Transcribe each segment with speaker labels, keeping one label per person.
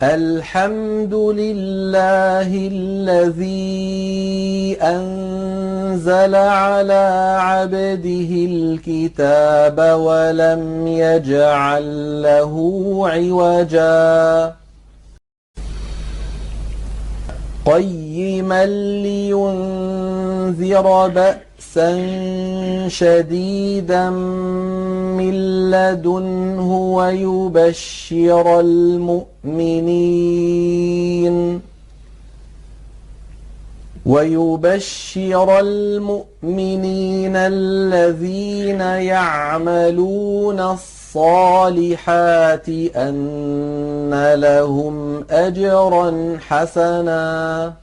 Speaker 1: الحمد لله الذي أنزل على عبده الكتاب ولم يجعل له عوجا قيما لينذر بأسا شديدا من لدنه ويبشر المؤمنين الذين يعملون الصالحات أن لهم أجرا حسنا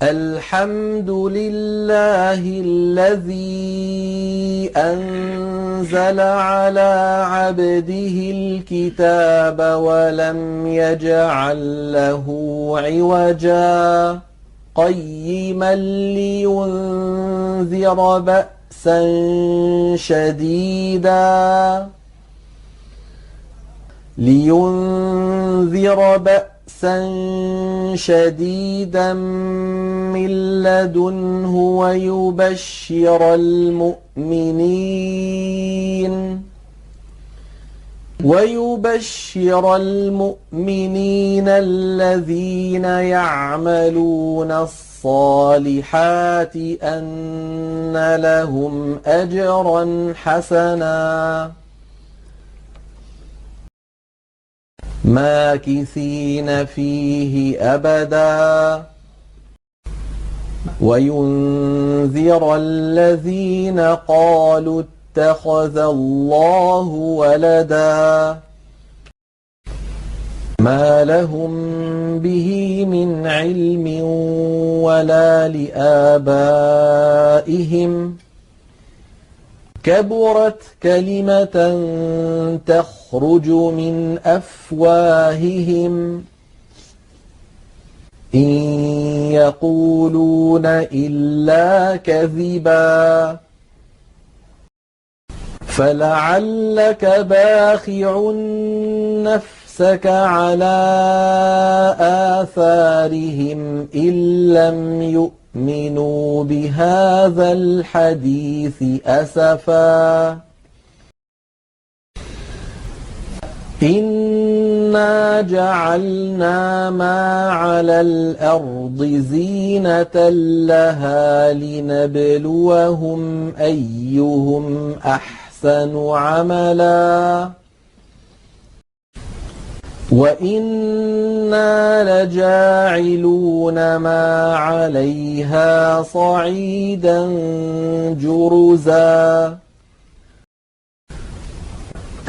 Speaker 1: الحمد لله الذي أنزل على عبده الكتاب ولم يجعل له عوجا قيما لينذر بأسا شديدا من لدنه ويبشر المؤمنين الذين يعملون الصالحات أن لهم أجرا حسنا ماكثين فيه أبدا وينذر الذين قالوا اتخذ الله ولدا ما لهم به من علم ولا لآبائهم كبرت كلمة تخرج من أفواههم إن يقولون إلا كذبا فلعلك باخع نفسك على آثارهم إن لم يؤمنوا بهذا الحديث أسفا إنا جعلنا ما على الأرض زينة لها لنبلوهم أيهم أحسن عملا وإنا لجاعلون ما عليها صعيدا جرزا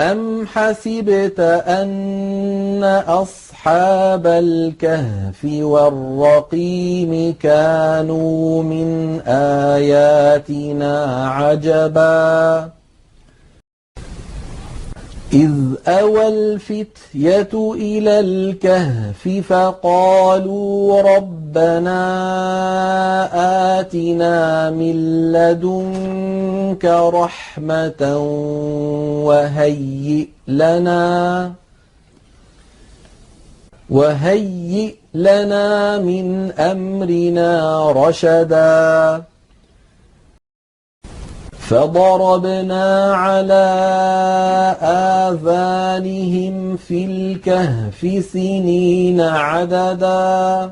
Speaker 1: أم حسبت أن أصحاب الكهف والرقيم كانوا من آياتنا عجبا إذ أوى الفتية إلى الكهف فقالوا ربنا آتنا من لدنك رحمة وهيئ لنا من أمرنا رشدا فضربنا على آذانهم في الكهف سنين عددا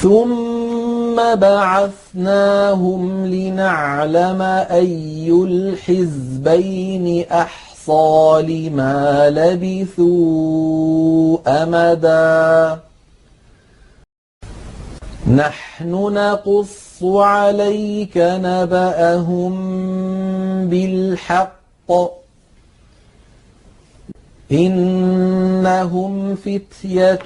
Speaker 1: ثم بعثناهم لنعلم أي الحزبين أحصى لما لبثوا أمدا نحن نقص عليك نبأهم بالحق إنهم فتية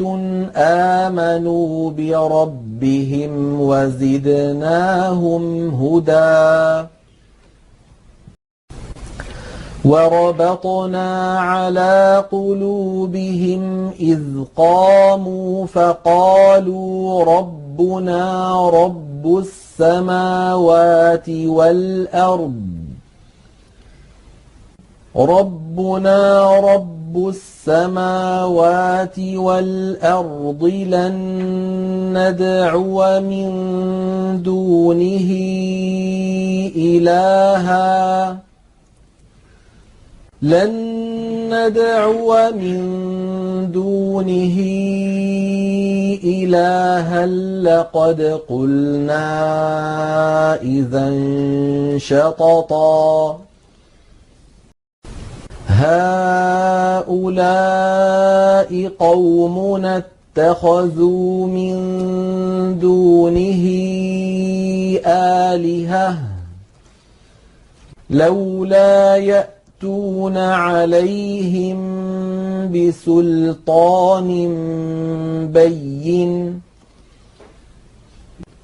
Speaker 1: آمنوا بربهم وزدناهم هدى وربطنا على قلوبهم إذ قاموا فقالوا ربنا رب السماوات والأرض ربنا رب رب السماوات والأرض لن ندعو من دونه إلها لقد قلنا إذا شططا هؤلاء قومنا اتخذوا من دونه آلهة لولا يأتون عليهم بسلطان بين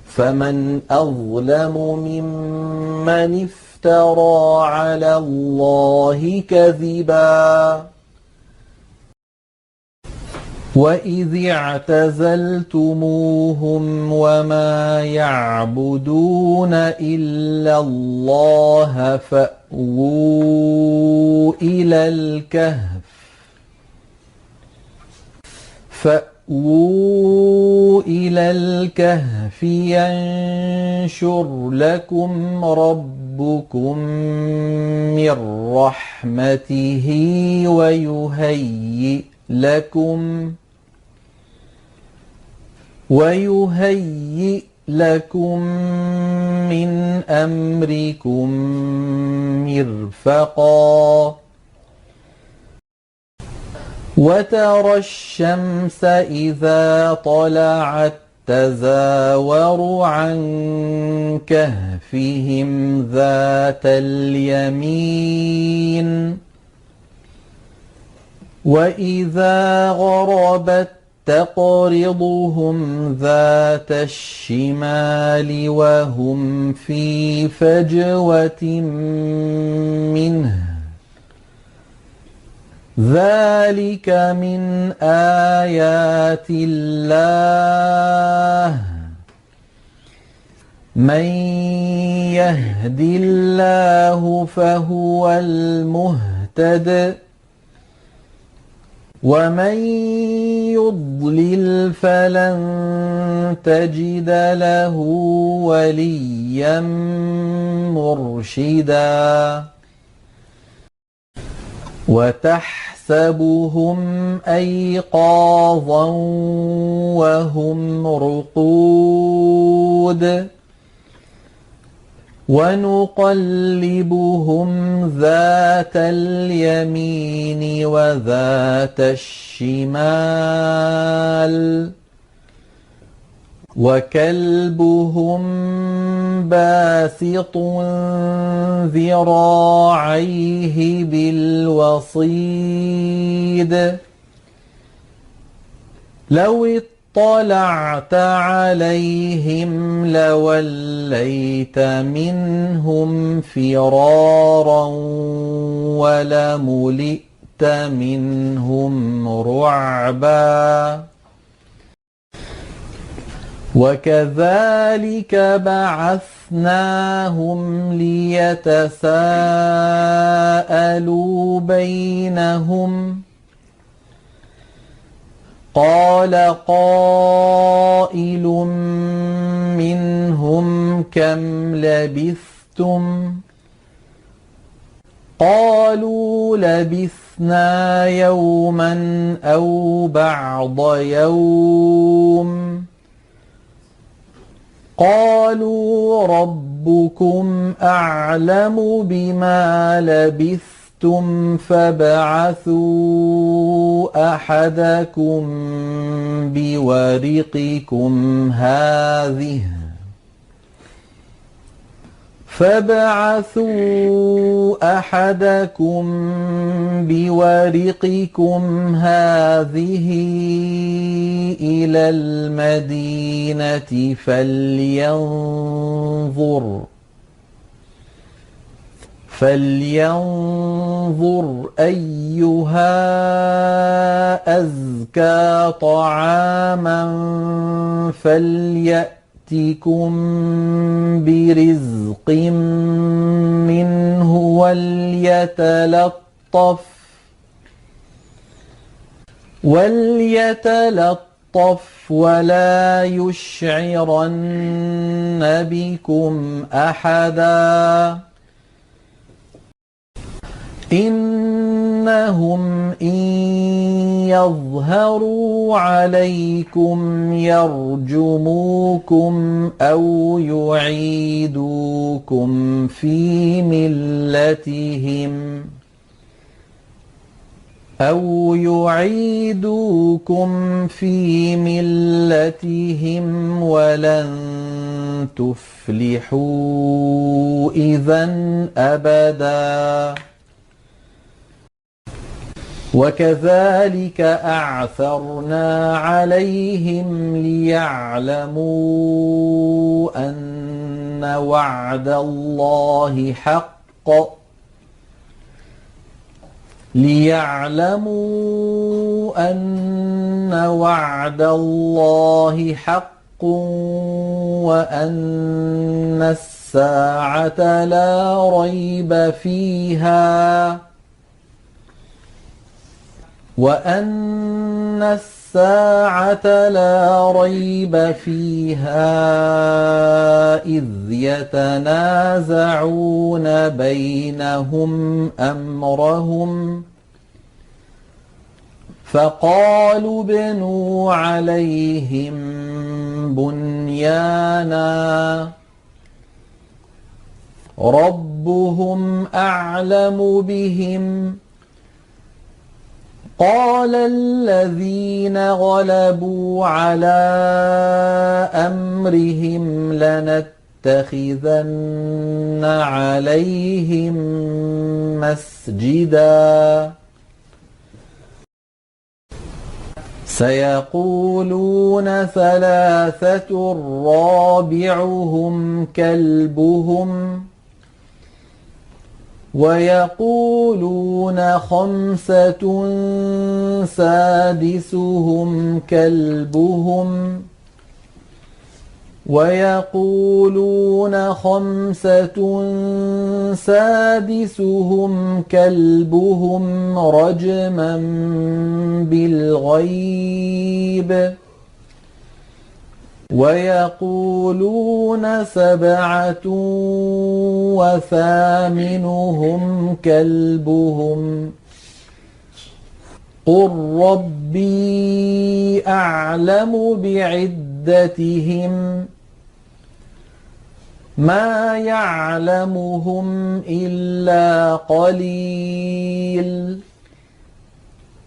Speaker 1: فمن أظلم ممن افترى على الله كذبا وإذ اعتزلتموهم وما يعبدون إلا الله فأووا إلى الكهف ينشر لكم ربكم من رحمته ويهيئ لكم من أمركم مرفقا وترى الشمس إذا طلعت تزاور عن كهفهم ذات اليمين وإذا غربت تقرضهم ذات الشمال وهم في فجوة منه ذلك من آيات الله من يهد الله فهو المهتد ومن يضلل فلن تجد له وليا مرشدا وتحسبهم أيقاظا وهم رقود ونقلبهم ذات اليمين وذات الشمال وكلبهم باسط ذراعيه بالوصيد لو اطلعت عليهم لوليت منهم فرارا ولملئت منهم رعبا وكذلك بعثناهم ليتساءلوا بينهم قال قائل منهم كم لبثتم قالوا لبثنا يوما أو بعض يوم قالوا ربكم أعلم بما لبثتم فابعثوا أحدكم بورقكم هذه إلى المدينة فلينظر أيها أزكى طعاما فليأتكم برزق منه وَلْيَتَلَطَّفْ وَلَا يُشْعِرَنَّ بِكُمْ أَحَدًا إِنَّهُمْ إِن يَظْهَرُوا عَلَيْكُمْ يَرْجُمُوكُمْ أَوْ يُعِيدُوكُمْ فِي مِلَّتِهِمْ وَلَن تُفْلِحُوا إِذًا أَبَدًا وَكَذَلِكَ أَعْثَرْنَا عَلَيْهِمْ لِيَعْلَمُوا أَنَّ وَعْدَ اللَّهِ حَقٌّ وَأَنَّ السَّاعَةَ لَا رَيْبَ فِيهَا إِذْ يَتَنَازَعُونَ بَيْنَهُمْ أَمْرَهُمْ فَقَالُوا ابْنُوا عَلَيْهِم بُنْيَانًا رَبُّهُمْ أَعْلَمُ بِهِمْ قَالَ الَّذِينَ غَلَبُوا عَلَىٰ أَمْرِهِمْ لَنَتَّخِذَنَّ عَلَيْهِم مَّسْجِدًا سَيَقُولُونَ ثَلَاثَةٌ رَّابِعُهُمْ كَلْبُهُمْ وَيَقُولُونَ خَمْسَةٌ سَادِسُهُمْ كَلْبُهُمْ رَجْمًا بِالْغَيْبِ وَيَقُولُونَ سَبْعَةٌ وَثَامِنُهُمْ كَلْبُهُمْ قُل رَّبِّي أَعْلَمُ بِعِدَّتِهِم مَّا يَعْلَمُهُمْ إِلَّا قَلِيلٌ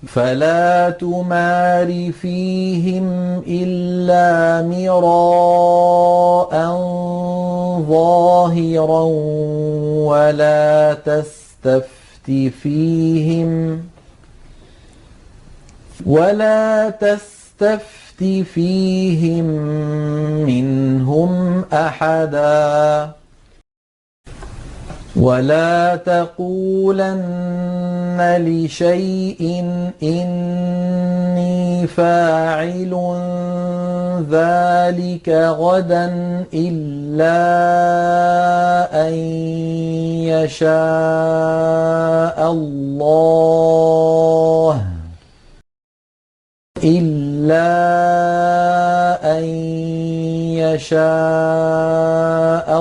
Speaker 1: فَلَا تُمَارِ فِيهِمْ إِلَّا مِرَاءً ظَاهِرًا وَلَا تَسْتَفْتِ فِيهِم مِّنْهُمْ أَحَدًا وَلَا تَقُولَنَّ لِشَيْءٍ إِنِّي فَاعِلٌ ذَٰلِكَ غَدًا إِلَّا أَن يَشَاءَ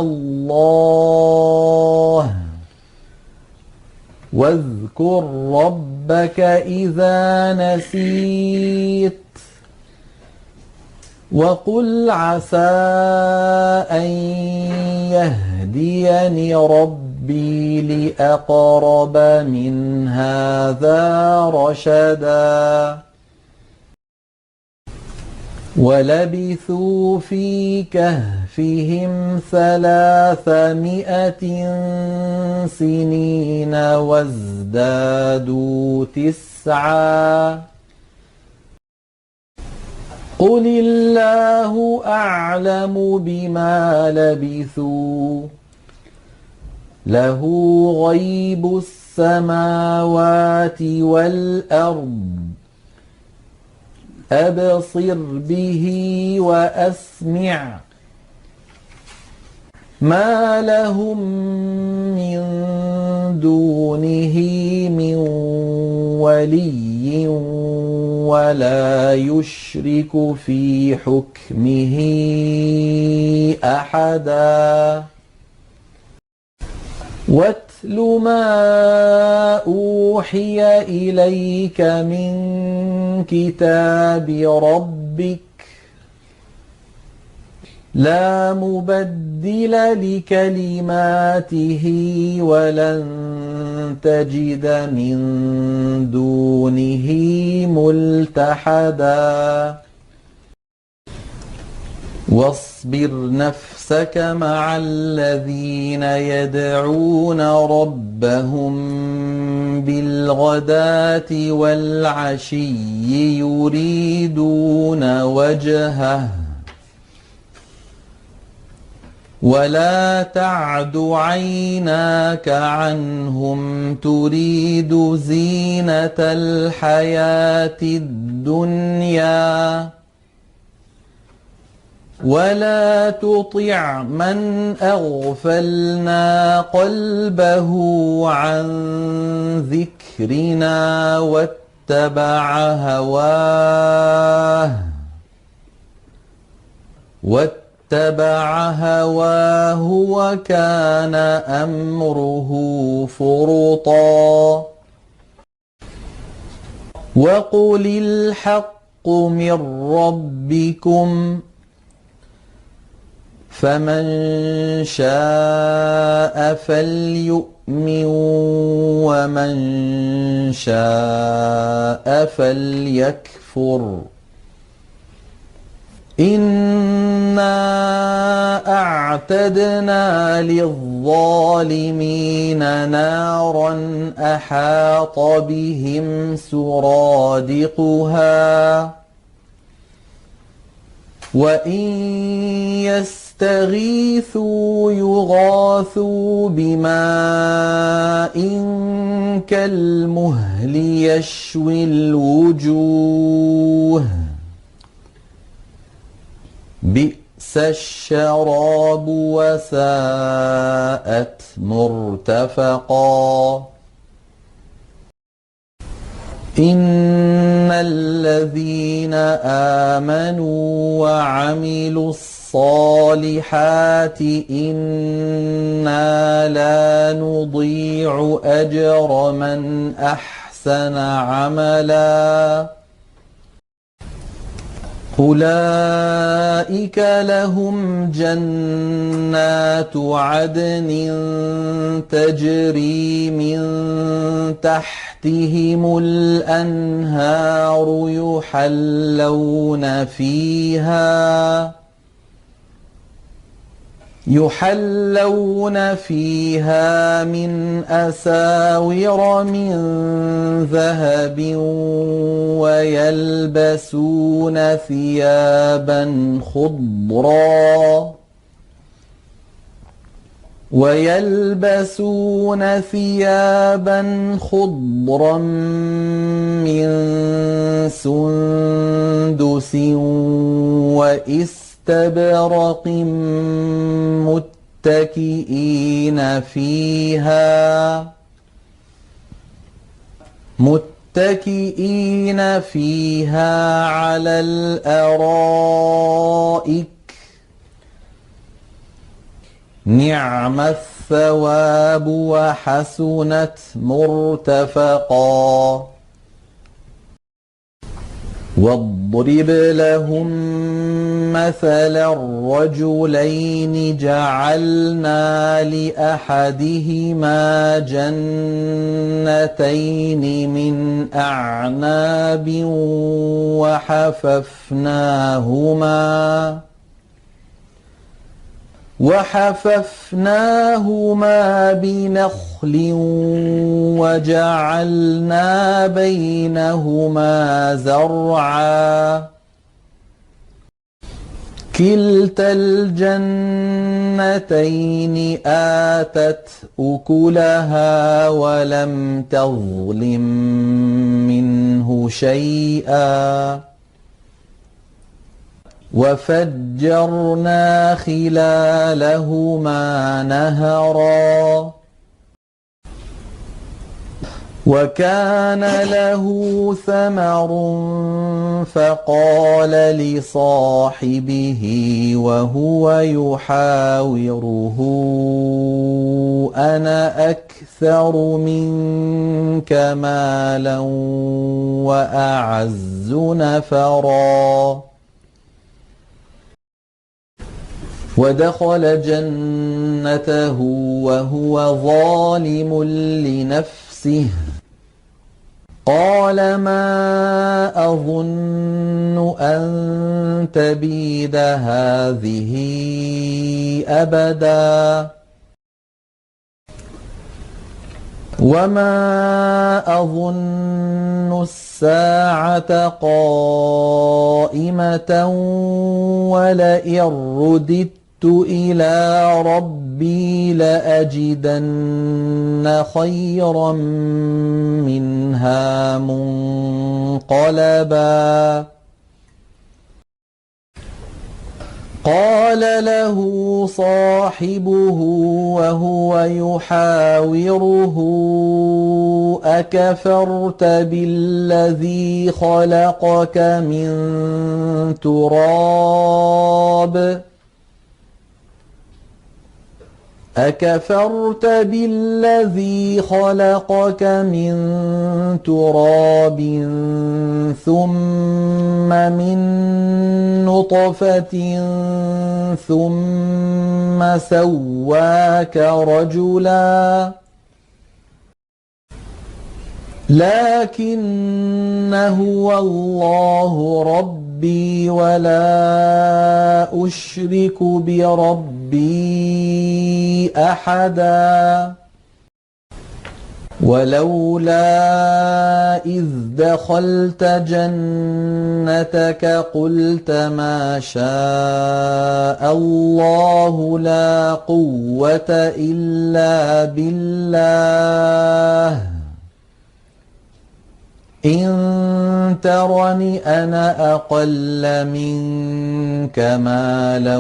Speaker 1: اللَّهُ وَاذْكُر رَّبَّكَ إِذَا نَسِيتَ وَقُلْ عَسَىٰ أَن يَهْدِيَنِ رَبِّي لِأَقْرَبَ مِنْ هَٰذَا رَشَدًا وَلَبِثُوا فِي كَهْفِهِمْ 300 سِنِينَ وَازْدَادُوا تِسْعًا قُلِ اللَّهُ أَعْلَمُ بِمَا لَبِثُوا لَهُ غَيْبُ السَّمَاوَاتِ وَالْأَرْضِ أَبْصِرْ بِهِ وَأَسْمِعْ مَا لَهُم مِّن دُونِهِ مِن وَلِيٍّ ولا يشرك في حكمه أحدا واتل ما أوحي إليك من كتاب ربك لا مبدل لكلماته ولن تجد من دونه ملتحدا واصبر نفسك مع الذين يدعون ربهم بالغداة والعشي يريدون وجهه ولا تعد عيناك عنهم تريد زينة الحياة الدنيا ولا تطع من أغفلنا قلبه عن ذكرنا واتبع هواه وكان أمره فرطا وقل الحق من ربكم فمن شاء فليؤمن ومن شاء فليكفر إنا أعتدنا للظالمين نارا أحاط بهم سرادقها وإن يستغيثوا يغاثوا بماء كالمهل يشوي الوجوه بئس الشراب وساءت مرتفقا إن الذين آمنوا وعملوا الصالحات إنا لا نضيع أجر من أحسن عملا أولئك لهم جنات عدن تجري من تحتهم الأنهار يحلون فيها من أساور من ذهب ويلبسون ثيابا خضرا من سندس واستبرق متكئين فيها على الأرائك نعم الثواب وحسنت مرتفقا واضرب لهم مثلا الرجلين جعلنا لأحدهما جنتين من أعناب وحففناهما بنخل وجعلنا بينهما زرعا كلتا الجنتين آتت أكلها ولم تظلم منه شيئا وفجرنا خلالهما نهرا وكان له ثمر فقال لصاحبه وهو يحاوره أنا أكثر منك مالا وأعز نفرا ودخل جنته وهو ظالم لنفسه قال ما أظن أن تبيد هذه أبدا وما أظن الساعة قائمة ولئن رددت إلى ربي لأجدن خيرا منها منقلبا قال له صاحبه وهو يحاوره أكفرت بالذي خلقك من تراب أكفرت بالذي خلقك من تراب ثم من نطفة ثم سواك رجلا لكن هو الله ربي ولا أشرك بربي أحدا ولولا إذ دخلت جنتك قلت ما شاء الله لا قوة إلا بالله إن ترني أنا أقل منك مالا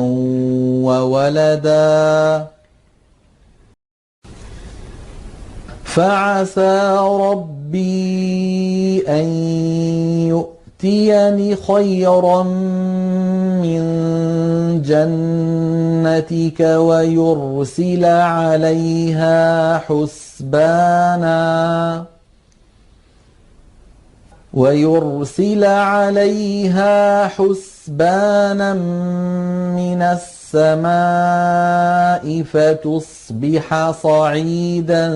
Speaker 1: وولدا فعسى ربي أن يؤتيني خيرا من جنتك ويرسل عليها حسبانا من السماء فتصبح صعيدا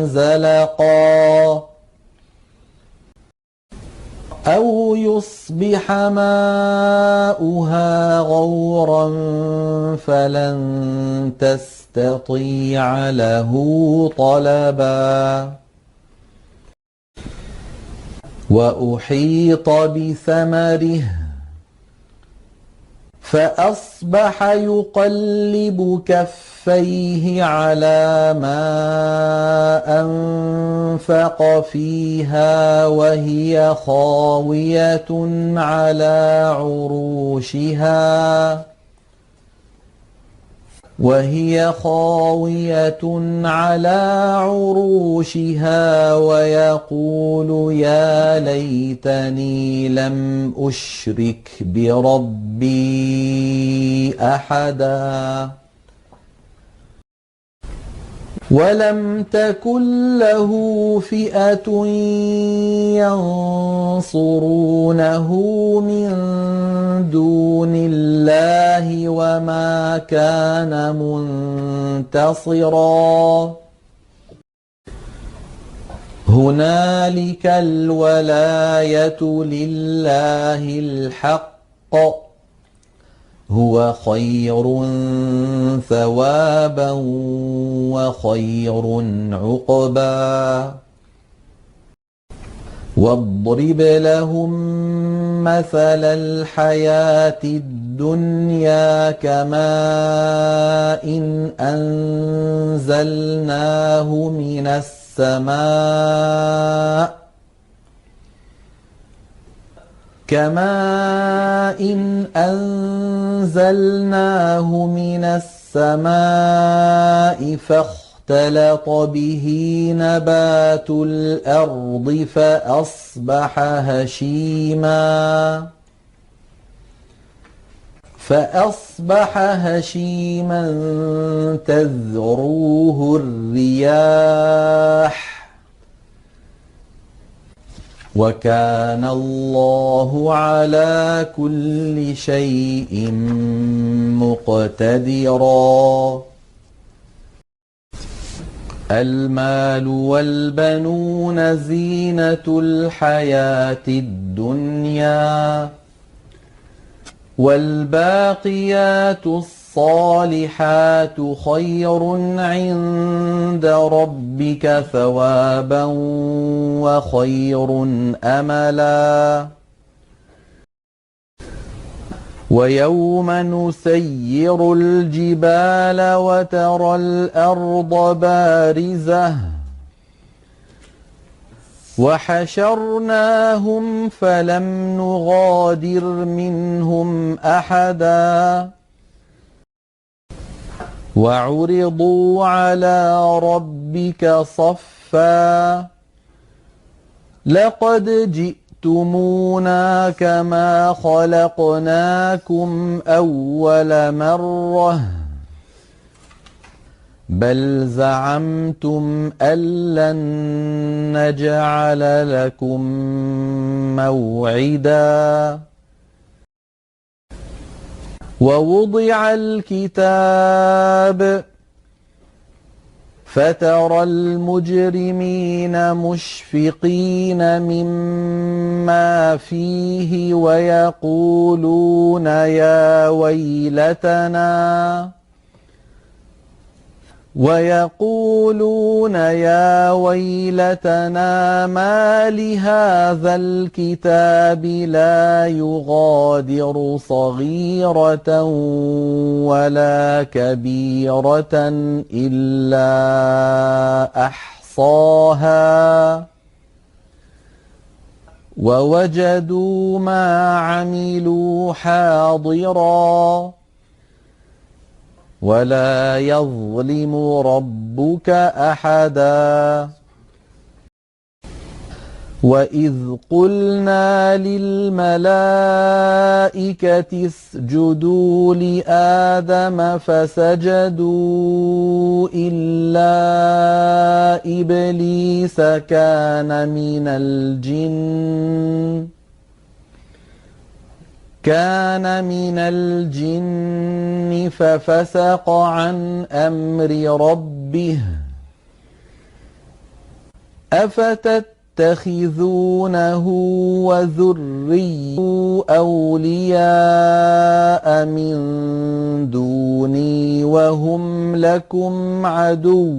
Speaker 1: زلقا أو يصبح ماؤها غورا فلن تستطيع له طلبا وأحيط بثمره فأصبح يقلب كفيه على ما أنفق فيها وهي خاوية على عروشها ويقول يا ليتني لم أشرك بربي أحدا ولم تكن له فئة ينصرونه من دون الله وما كان منتصرا هنالك الولاية لله الحق هو خير ثوابا وخير عقبا واضرب لهم مثل الحياة الدنيا كماء إن أنزلناه من السماء فاختلط به نبات الأرض فأصبح هشيما تذروه الرياح وكان الله على كل شيء مقتدرا. المال والبنون زينة الحياة الدنيا والباقيات الصالحات خير عند ربك ثوابا وخير أملا. ويوم نسير الجبال وترى الأرض بارزة وحشرناهم فلم نغادر منهم أحدا وعرضوا على ربك صفا لقد جئتمونا كما خلقناكم أول مرة بل زعمتم أن لن نجعل لكم موعدا. ووضع الكتاب فترى المجرمين مشفقين مما فيه ويقولون يا ويلتنا ما لهذا الكتاب لا يغادر صغيرة ولا كبيرة إلا أحصاها ووجدوا ما عملوا حاضرا ولا يظلم ربك أحدا. وإذ قلنا للملائكة اسجدوا لآدم فسجدوا إلا إبليس كان من الجن ففسق عن أمر ربه أفتتخذونه وذريته أولياء من دوني وهم لكم عدو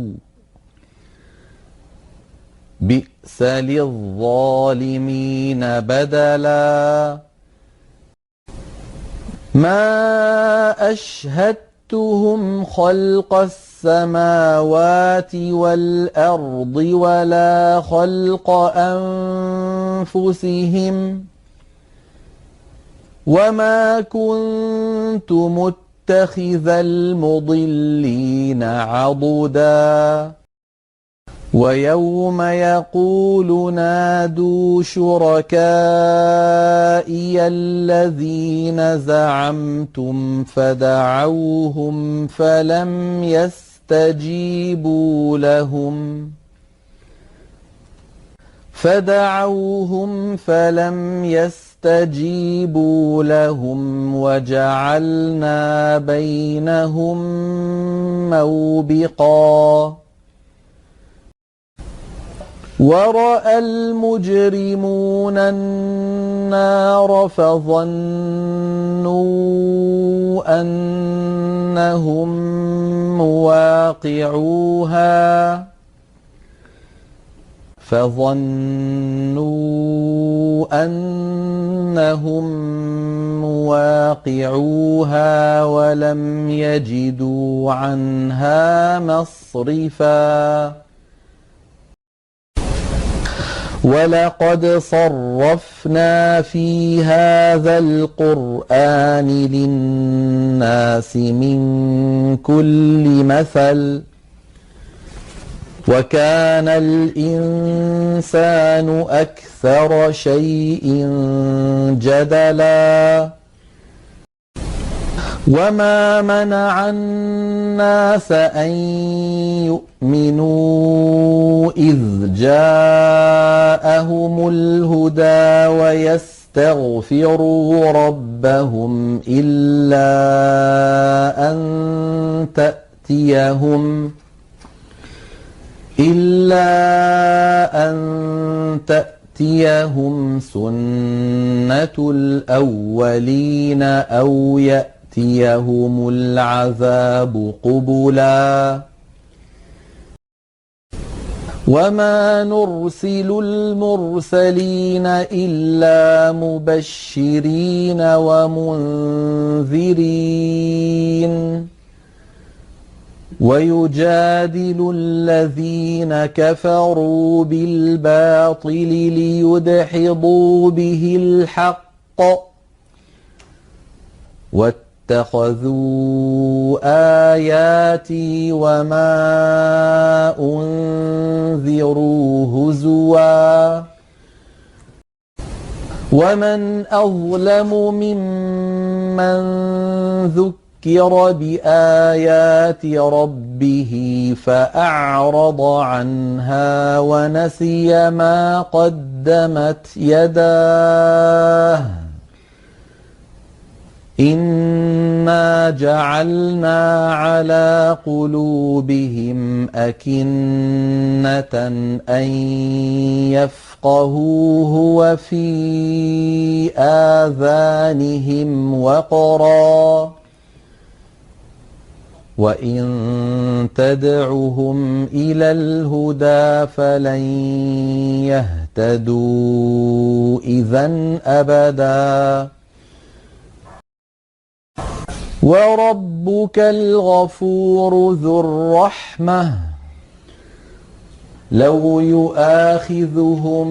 Speaker 1: بئس للظالمين بدلا. ما أشهدتهم خلق السماوات والأرض ولا خلق أنفسهم وما كنت متخذ المضلين عضدا. ويوم يقول نادوا شركائي الذين زعمتم فدعوهم فلم يستجيبوا لهم وجعلنا بينهم موبقا. ورأى المجرمون النار فظنوا أنهم مواقعوها ولم يجدوا عنها مصرفا. ولقد صرفنا في هذا القرآن للناس من كل مثل وكان الإنسان أكثر شيء جدلا وما منع الناس أن يؤمنوا إذ جاءهم الهدى ويستغفروا ربهم إلا أن تأتيهم سنة الأولين أو يأتيهم العذاب قبلا وما نرسل المرسلين إلا مبشرين ومنذرين ويجادل الذين كفروا بالباطل ليدحضوا به الحق واتخذوا آياتي وما أنذروا هزوا ومن أظلم ممن ذكر بآيات ربه فأعرض عنها ونسي ما قدمت يداه إنا جعلنا على قلوبهم أكنة أن يفقهوه وفي آذانهم وقرا وإن تدعهم إلى الهدى فلن يهتدوا إذًا أبداً وربك الغفور ذو الرحمة لو يؤاخذهم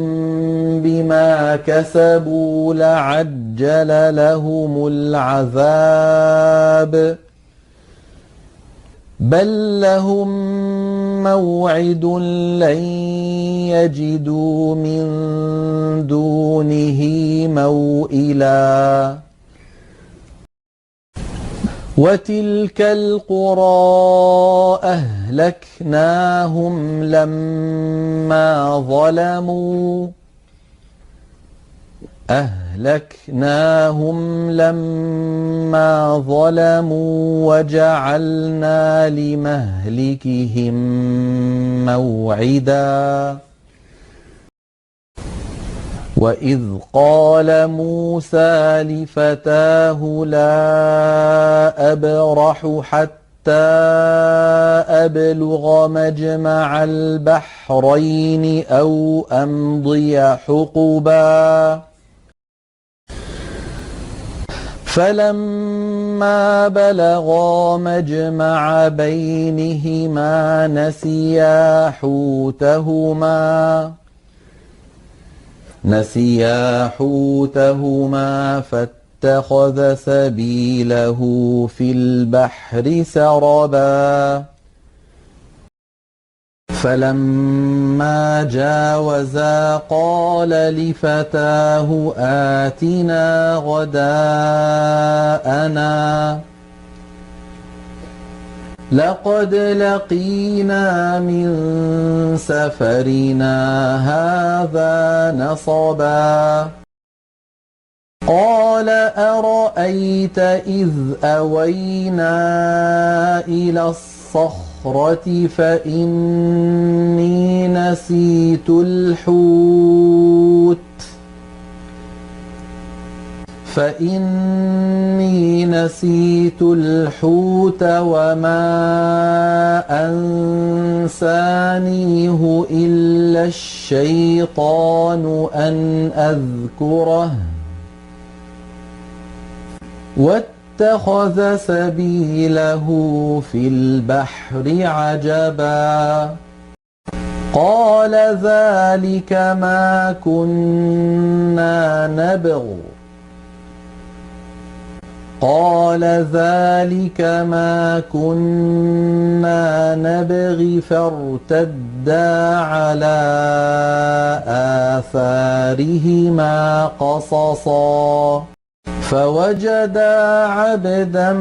Speaker 1: بما كسبوا لعجل لهم العذاب بل لهم موعد لن يجدوا من دونه موئلا وتلك القرى أهلكناهم لما ظلموا وجعلنا لمهلكهم موعدا وإذ قال موسى لفتاه لا أبرح حتى أبلغ مجمع البحرين أو أمضي حقبا فلما بلغا مجمع بينهما نسيا حوتهما فاتخذ سبيله في البحر سربا فلما جاوزا قال لفتاه آتنا غداءنا لقد لقينا من سفرنا هذا نصبا قال أرأيت إذ أوينا إلى الصخرة فإني نسيت الحوت وما أنسانيه إلا الشيطان أن أذكره واتخذ سبيله في البحر عجبا قال ذلك ما كنا نبغ قال ذلك ما كنا نبغي فارتدا على آثارهما قصصا فوجدا عبدا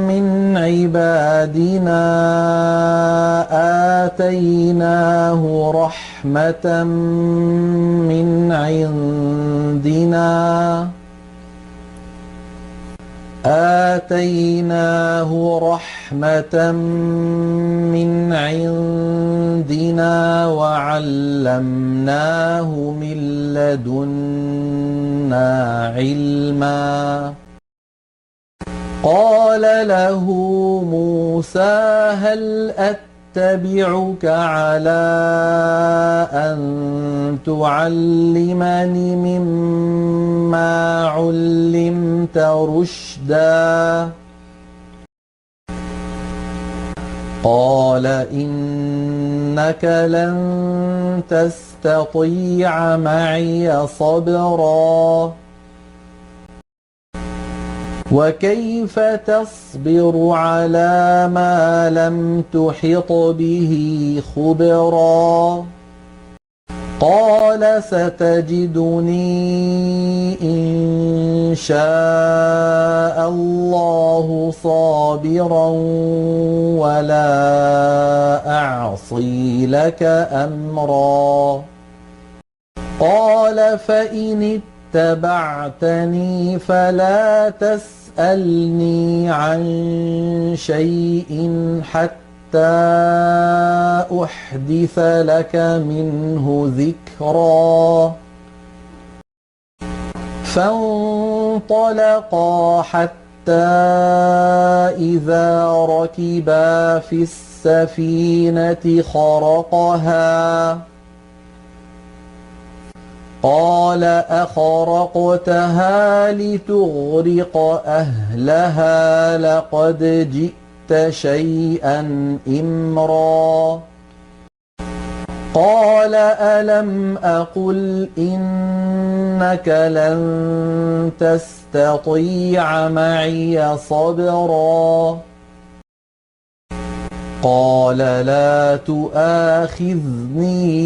Speaker 1: من عبادنا آتيناه رحمة من عندنا وعلمناه من لدنا علما قال له موسى هل أتبعك على أن تعلمني مما علمت رشدا قال إنك لن تستطيع معي صبرا وكيف تصبر على ما لم تحط به خبرا قال ستجدني إن شاء الله صابرا ولا أعصي لك أمرا قال فإن اتبعتني فلا تسألني عن شيء حتى أحدث لك منه ذكرا فانطلقا حتى إذا ركبا في السفينة خرقها قال أخرقتها لتغرق أهلها لقد جئت شيئا إمرا قال ألم أقل إنك لن تستطيع معي صبرا قال لا تؤاخذني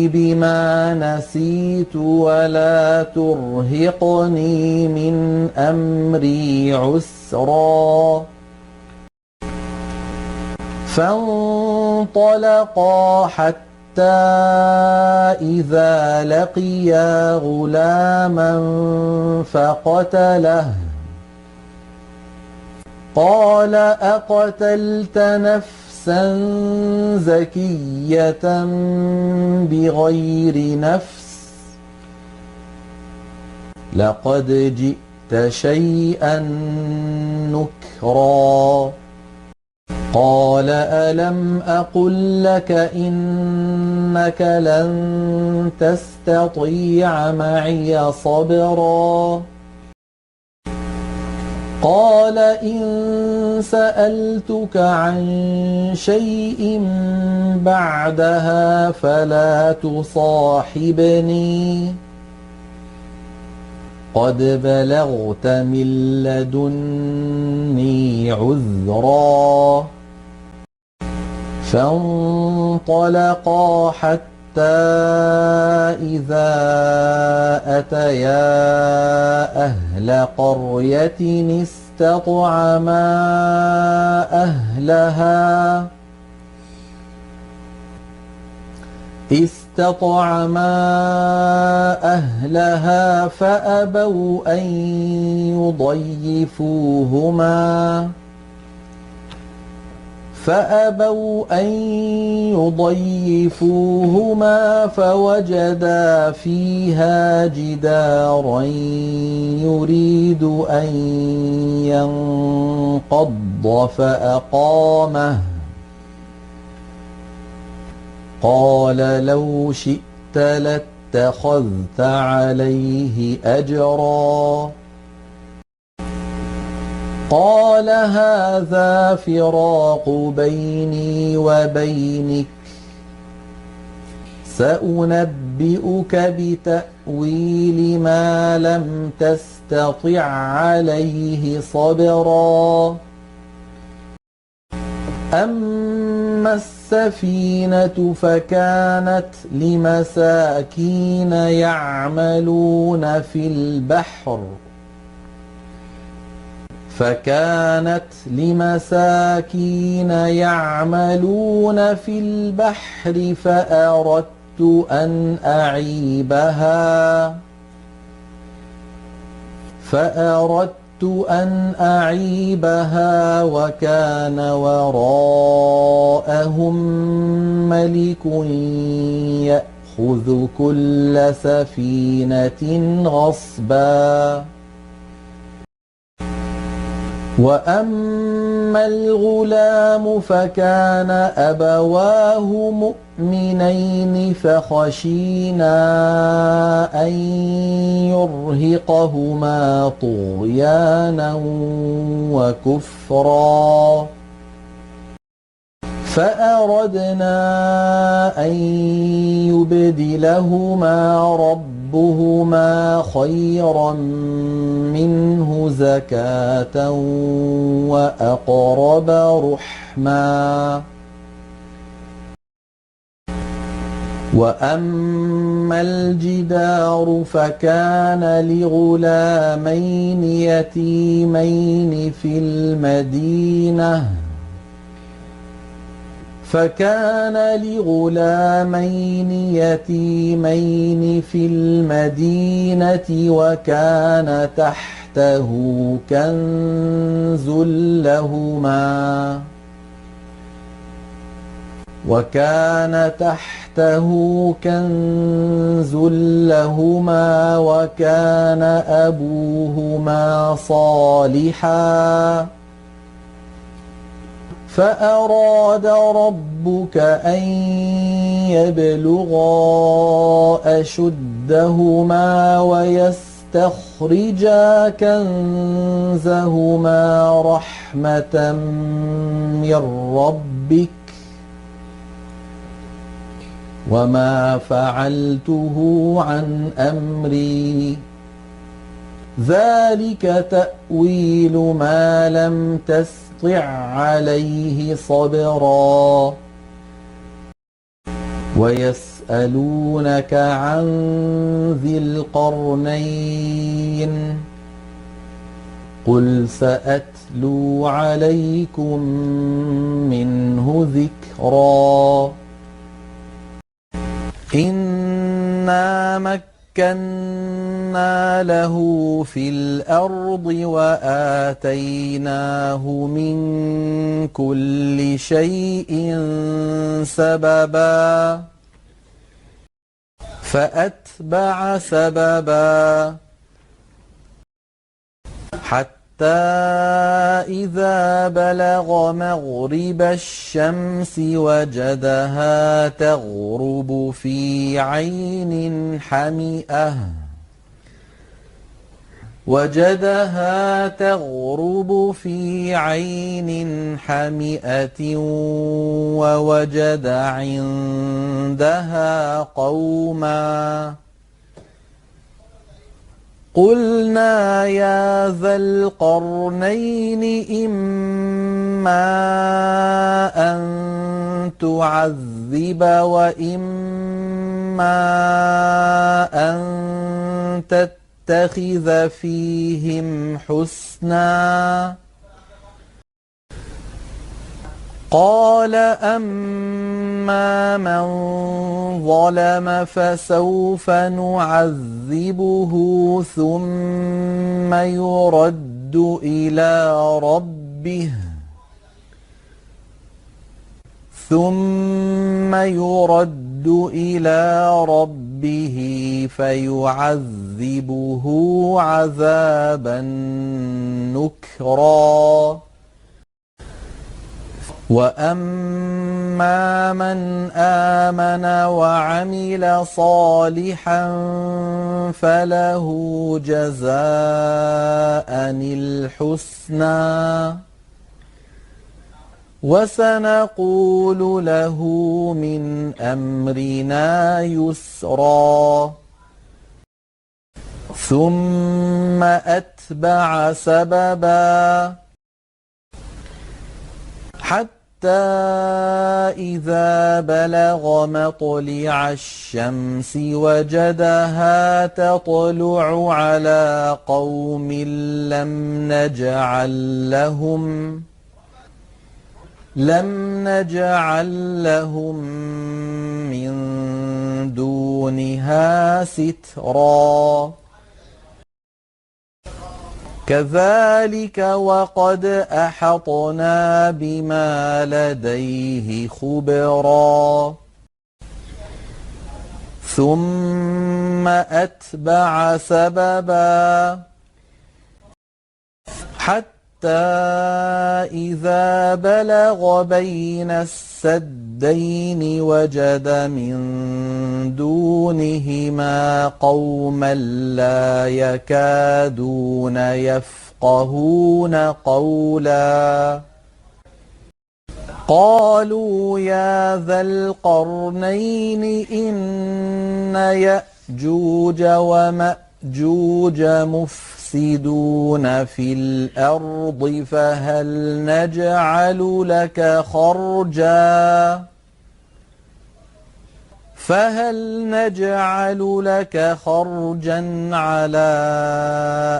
Speaker 1: بما نسيت ولا ترهقني من أمري عسرا فانطلقا حتى إذا لقيا غلاما فقتله قال أقتلت نفسا زكية بغير نفس لقد جئت شيئا نكرا قال ألم أقل لك إنك لن تستطيع معي صبرا قال إن سألتك عن شيء بعدها فلا تصاحبني قد بلغت من لدني عذرا فانطلقا حتى إذا أتيا أهل قرية استطعما أهلها فأبوا أن يضيفوهما فوجدا فيها جدارا يريد أن ينقض فأقامه قال لو شئت لاتخذت عليه أجرا قال هذا فراق بيني وبينك سأنبئك بتأويل ما لم تستطع عليه صبرا أما السفينة فكانت لمساكين يعملون في البحر فأردت أن أعيبها وكان وراءهم ملك يأخذ كل سفينة غصبا وأما الغلام فكان أبواه مؤمنين فخشينا أن يرهقهما طغيانا وكفرا فأردنا أن يبدلهما ربهما خيرا منه زكاة وأقرب رحما وأما الجدار فكان لغلامين يتيمين في المدينة وكان تحته كنز لهما وكان أبوهما صالحا فأراد ربك أن يبلغا أشدهما ويستخرجا كنزهما رحمة من ربك وما فعلته عن أمري ذلك تأويل ما لم تستطع عليه صبرا ويسألونك عن ذي القرنين قل سأتلو عليكم منه ذكرا إنا مكنا له في الأرض وآتيناه من كل شيء سببا فأتبع سببا حتى إذا بلغ مغرب الشمس وجدها تغرب في عين حمئة ووجد عندها قوما قلنا يا ذا القرنين إما أن تعذب وإما أن تتخذ فيهم حسنا قال أما من ظلم فسوف نعذبه ثم يرد إلى ربه فيعذبه عذابا نكرا وأما من آمن وعمل صالحا فله جزاء الحسنى وسنقول له من أمرنا يسرا ثم أتبع سببا حتى إذا بلغ مطلع الشمس وجدها تطلع على قوم لم نجعل لهم من دونها سترا كذلك وقد أحطنا بما لديه خبرا ثم أتبع سببا حتى إذا بلغ بين السدين وجد من دونهما قوما لا يكادون يفقهون قولا قالوا يا ذا القرنين إن يأجوج ومأجوج مفسدون في الأرض فهل نجعل لك خرجا على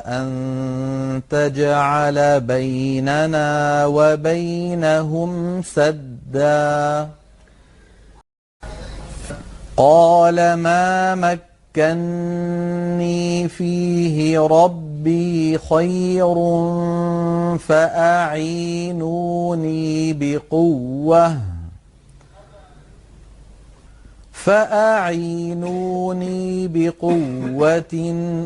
Speaker 1: أن تجعل بيننا وبينهم سدا قال ما مكني فيه ربي خير فأعينوني بقوة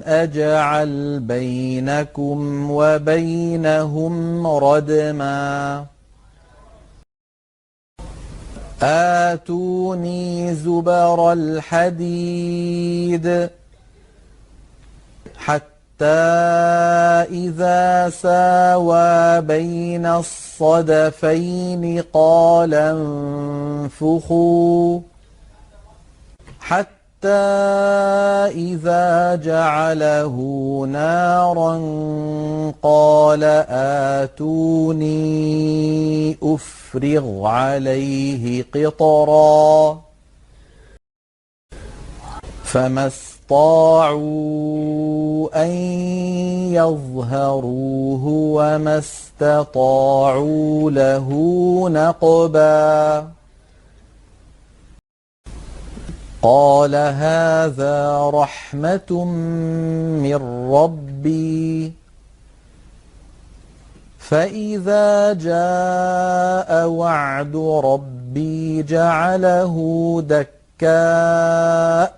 Speaker 1: أجعل بينكم وبينهم ردما آتوني زبر الحديد حتى إذا ساوى بين الصدفين قال انفخوا حتى إذا جعله نارا قال آتوني أفرغ عليه قطرا فما استطاعوا أن يظهروه وما استطاعوا له نقبا قال هذا رحمة من ربي فإذا جاء وعد ربي جعله دكا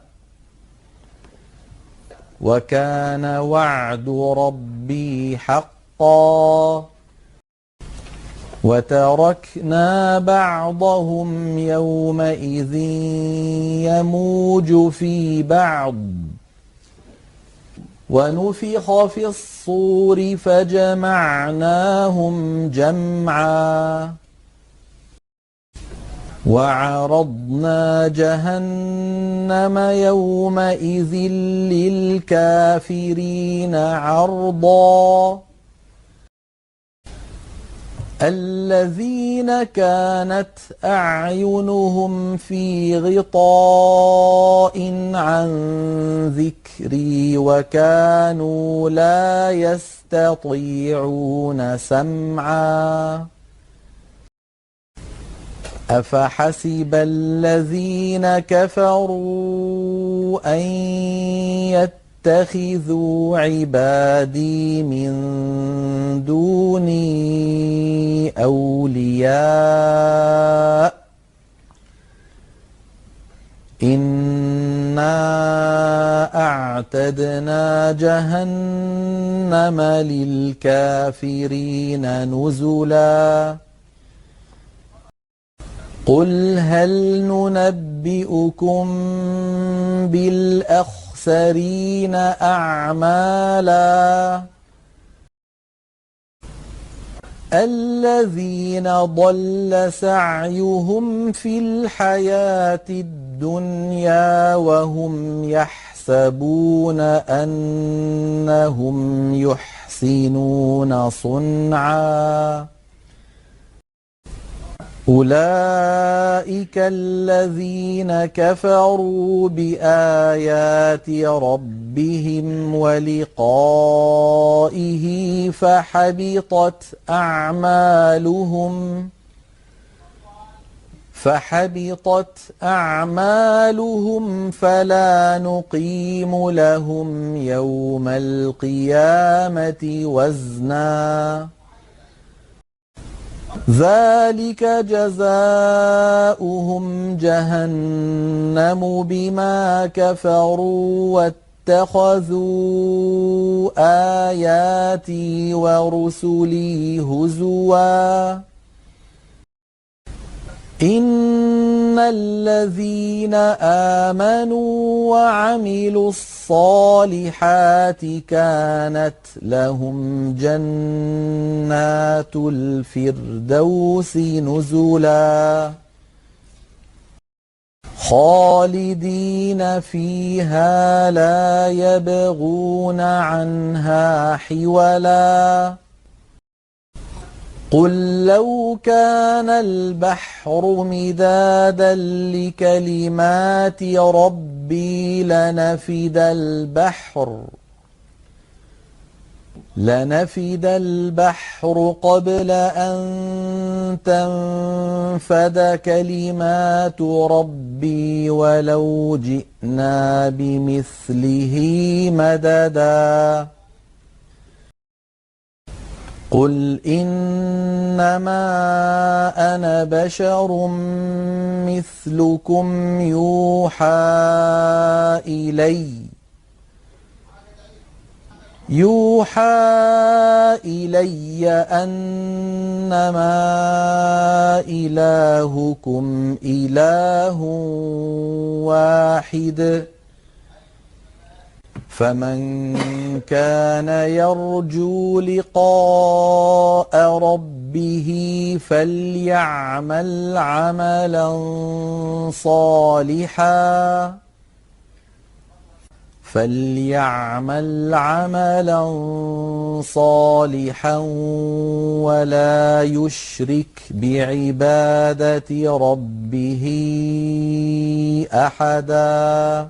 Speaker 1: وكان وعد ربي حقا وتركنا بعضهم يومئذ يموج في بعض ونفخ في الصور فجمعناهم جمعا وعرضنا جهنم يومئذ للكافرين عرضا الذين كانت أعينهم في غطاء عن ذكري وكانوا لا يستطيعون سمعا أفحسب الذين كفروا أن يتخذوا عبادي من دوني أولياء إنا أعتدنا جهنم للكافرين نزلا قل هل ننبئكم بالأخسرين أعمالا الذين ضل سعيهم في الحياة الدنيا وهم يحسبون أنهم يحسنون صنعا أولئك الذين كفروا بآيات ربهم ولقائه فحبطت أعمالهم فلا نقيم لهم يوم القيامة وزنا ذلك جزاؤهم جهنم بما كفروا واتخذوا آياتي ورسلي هزوا إن الذين آمنوا وعملوا الصالحات كانت لهم جنات الفردوس نزلا خالدين فيها لا يبغون عنها حولا قل لو كان البحر مدادا لكلمات ربي لنفد البحر قبل أن تنفد كلمات ربي ولو جئنا بمثله مددا قل إنما أنا بشر مثلكم يوحى إلي أنما إلهكم إله واحد فمن كان يرجو لقاء ربه فليعمل عملا صالحا ولا يشرك بعبادة ربه أحدا